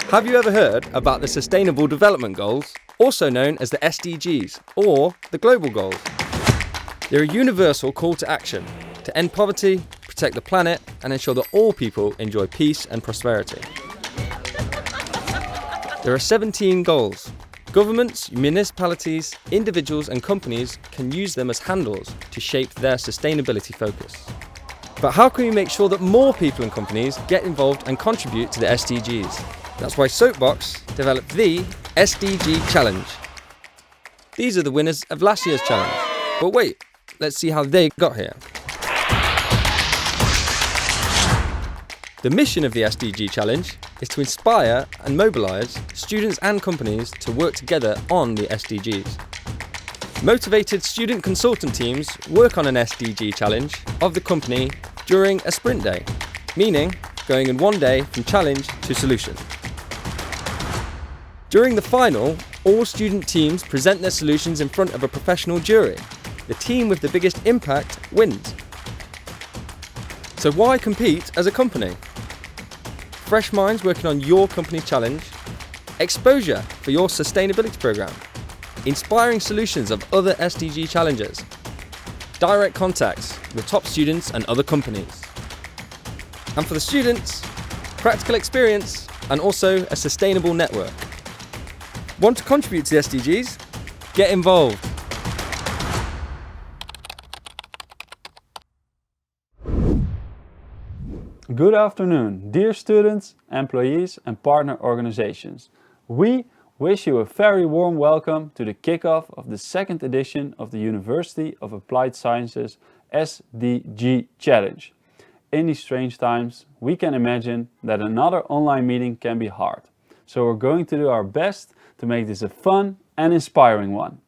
Have you ever heard about the Sustainable Development Goals, also known as the SDGs, or the Global Goals? They're a universal call to action to end poverty, protect the planet, and ensure that all people enjoy peace and prosperity. There are 17 goals. Governments, municipalities, individuals and companies can use them as handles to shape their sustainability focus. But how can we make sure that more people and companies get involved and contribute to the SDGs? That's why Soapbox developed the SDG-Challenge. These are the winners of last year's challenge. But wait, let's see how they got here. The mission of the SDG Challenge is to inspire and mobilise students and companies to work together on the SDGs. Motivated student consultant teams work on an SDG challenge of the company during a sprint day, meaning going in one day from challenge to solution. During the final, all student teams present their solutions in front of a professional jury. The team with the biggest impact wins. So why compete as a company? Fresh minds working on your company challenge, exposure for your sustainability programme, inspiring solutions of other SDG challenges, direct contacts with top students and other companies. And for the students, practical experience and also a sustainable network. Want to contribute to the SDGs? Get involved. Good afternoon, dear students, employees and partner organizations. We wish you a very warm welcome to the kickoff of the second edition of the University of Applied Sciences SDG-Challenge. In these strange times, we can imagine that another online meeting can be hard. So we're going to do our best to make this a fun and inspiring one.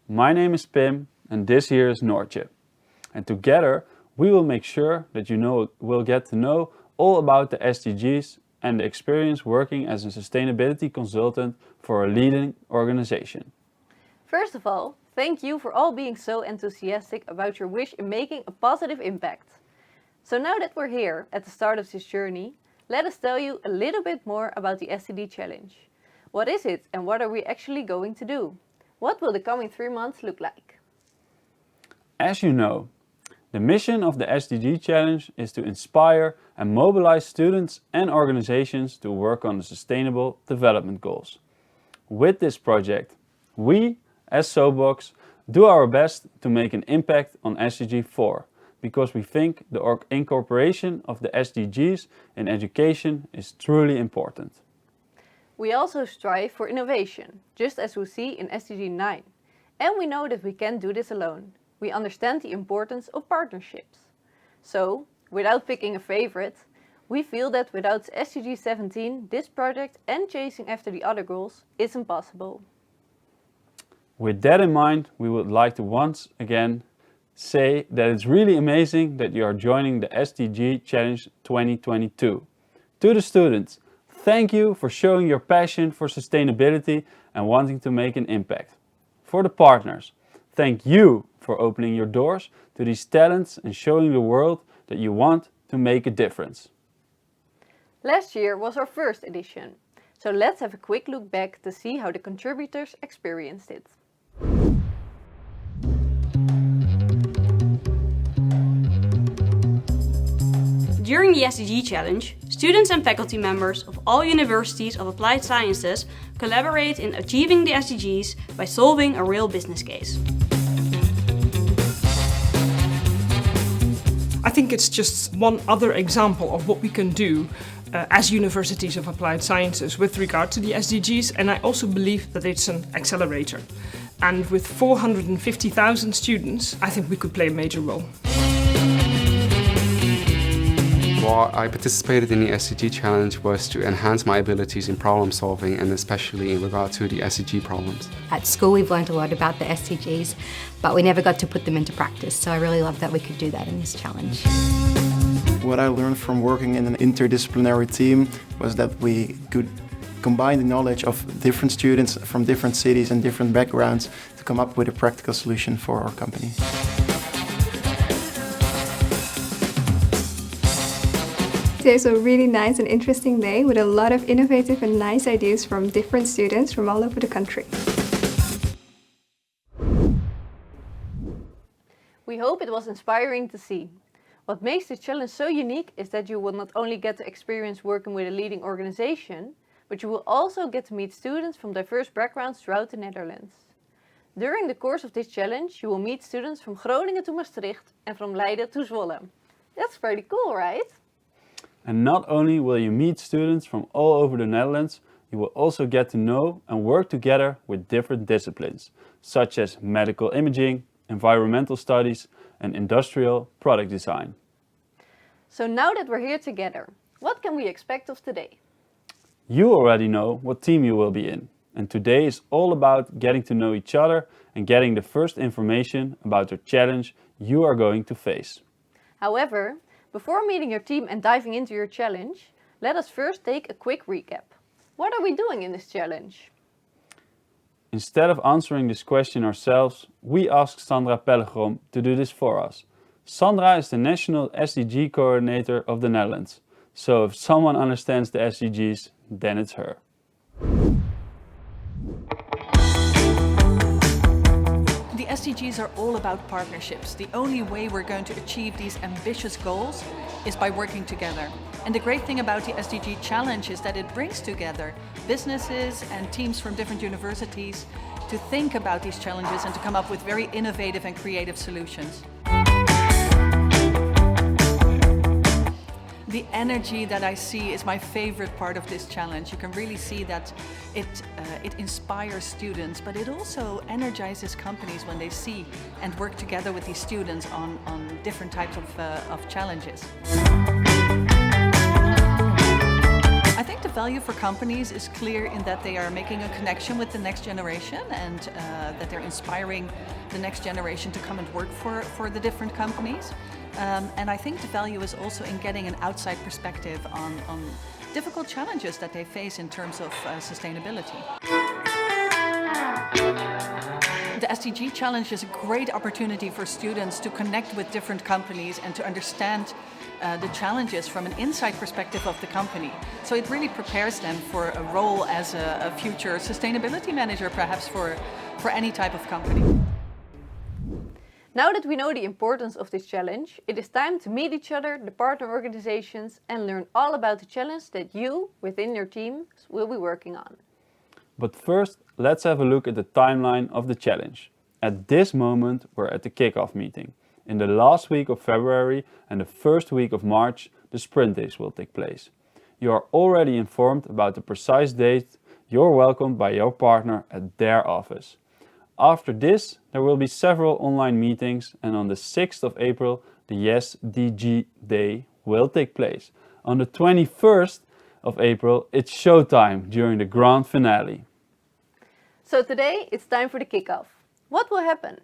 My name is Pim and this here is Noortje. And together we will make sure that will get to know all about the SDGs and the experience working as a sustainability consultant for a leading organization. First of all, thank you for all being so enthusiastic about your wish in making a positive impact. So now that we're here at the start of this journey, let us tell you a little bit more about the SDG Challenge. What is it and what are we actually going to do? What will the coming 3 months look like? As you know, the mission of the SDG Challenge is to inspire and mobilize students and organizations to work on the Sustainable Development Goals. With this project, we, as Soapbox, do our best to make an impact on SDG 4, because we think the incorporation of the SDGs in education is truly important. We also strive for innovation, just as we see in SDG 9. And we know that we can't do this alone. We understand the importance of partnerships. So, without picking a favorite, we feel that without SDG 17, this project and chasing after the other goals is impossible. With that in mind, we would like to once again say that it's really amazing that you are joining the SDG Challenge 2022. To the students, thank you for showing your passion for sustainability and wanting to make an impact. For the partners, thank you for opening your doors to these talents and showing the world that you want to make a difference. Last year was our first edition, so let's have a quick look back to see how the contributors experienced it. During the SDG Challenge, students and faculty members of all universities of applied sciences collaborate in achieving the SDGs by solving a real business case. I think it's just one other example of what we can do as universities of applied sciences with regard to the SDGs, and I also believe that it's an accelerator. And with 450,000 students, I think we could play a major role. Why I participated in the SDG Challenge was to enhance my abilities in problem solving, and especially in regard to the SDG problems. At school we've learned a lot about the SDGs, but we never got to put them into practice, so I really love that we could do that in this challenge. What I learned from working in an interdisciplinary team was that we could combine the knowledge of different students from different cities and different backgrounds to come up with a practical solution for our company. Today's a really nice and interesting day with a lot of innovative and nice ideas from different students from all over the country. We hope it was inspiring to see. What makes this challenge so unique is that you will not only get to experience working with a leading organization, but you will also get to meet students from diverse backgrounds throughout the Netherlands. During the course of this challenge, you will meet students from Groningen to Maastricht and from Leiden to Zwolle. That's pretty cool, right? And not only will you meet students from all over the Netherlands, you will also get to know and work together with different disciplines, such as medical imaging, environmental studies, and industrial product design. So now that we're here together, what can we expect of today? You already know what team you will be in, and today is all about getting to know each other and getting the first information about the challenge you are going to face. However, before meeting your team and diving into your challenge, let us first take a quick recap. What are we doing in this challenge? Instead of answering this question ourselves, we asked Sandra Pellegrom to do this for us. Sandra is the National SDG Coordinator of the Netherlands. So if someone understands the SDGs, then it's her. The SDGs are all about partnerships. The only way we're going to achieve these ambitious goals is by working together. And the great thing about the SDG-Challenge is that it brings together businesses and teams from different universities to think about these challenges and to come up with very innovative and creative solutions. The energy that I see is my favorite part of this challenge. You can really see that it inspires students, but it also energizes companies when they see and work together with these students on different types of challenges. I think the value for companies is clear in that they are making a connection with the next generation and that they're inspiring the next generation to come and work for the different companies. And I think the value is also in getting an outside perspective on difficult challenges that they face in terms of sustainability. The SDG Challenge is a great opportunity for students to connect with different companies and to understand the challenges from an inside perspective of the company. So it really prepares them for a role as a future sustainability manager, perhaps for any type of company. Now that we know the importance of this challenge, it is time to meet each other, the partner organizations, and learn all about the challenge that you, within your teams, will be working on. But first, let's have a look at the timeline of the challenge. At this moment, we're at the kickoff meeting. In the last week of February and the first week of March, the sprint days will take place. You are already informed about the precise date. You're welcomed by your partner at their office. After this, there will be several online meetings, and on the 6th of April, the SDG Day will take place. On the 21st of April, it's showtime during the grand finale. So today, it's time for the kickoff. What will happen?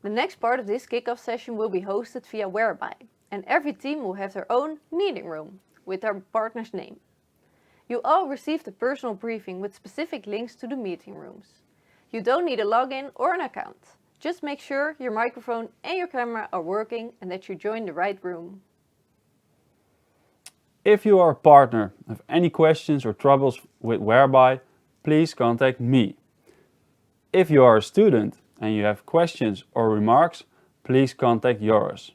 The next part of this kickoff session will be hosted via Whereby, and every team will have their own meeting room with their partner's name. You all received a personal briefing with specific links to the meeting rooms. You don't need a login or an account. Just make sure your microphone and your camera are working and that you join the right room. If you are a partner, have any questions or troubles with Whereby, please contact me. If you are a student and you have questions or remarks, please contact Joris.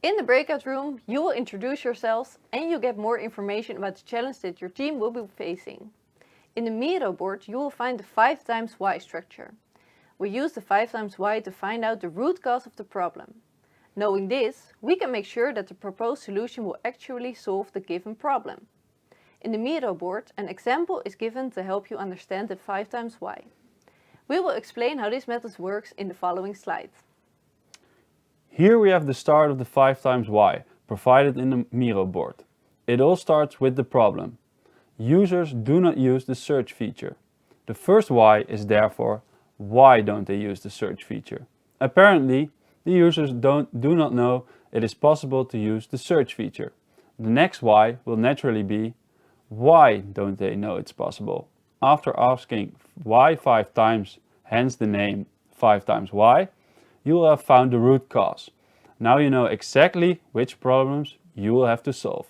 In the breakout room, you will introduce yourselves and you get more information about the challenge that your team will be facing. In the Miro board, you will find the 5 times why structure. We use the 5 times why to find out the root cause of the problem. Knowing this, we can make sure that the proposed solution will actually solve the given problem. In the Miro board, an example is given to help you understand the 5 times why. We will explain how this method works in the following slide. Here we have the start of the 5 times why, provided in the Miro board. It all starts with the problem. Users do not use the search feature. The first why is therefore, why don't they use the search feature? Apparently, the users do not know it is possible to use the search feature. The next why will naturally be, why don't they know it's possible? After asking why 5 times, hence the name 5 times why, you will have found the root cause. Now you know exactly which problems you will have to solve.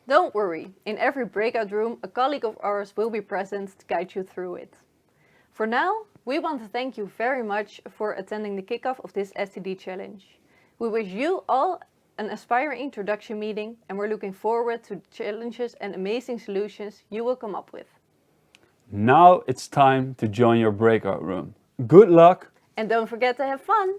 Don't worry, in every breakout room a colleague of ours will be present to guide you through it. For now, we want to thank you very much for attending the kickoff of this SDG Challenge. We wish you all an inspiring introduction meeting and we're looking forward to the challenges and amazing solutions you will come up with. Now it's time to join your breakout room. Good luck! And don't forget to have fun!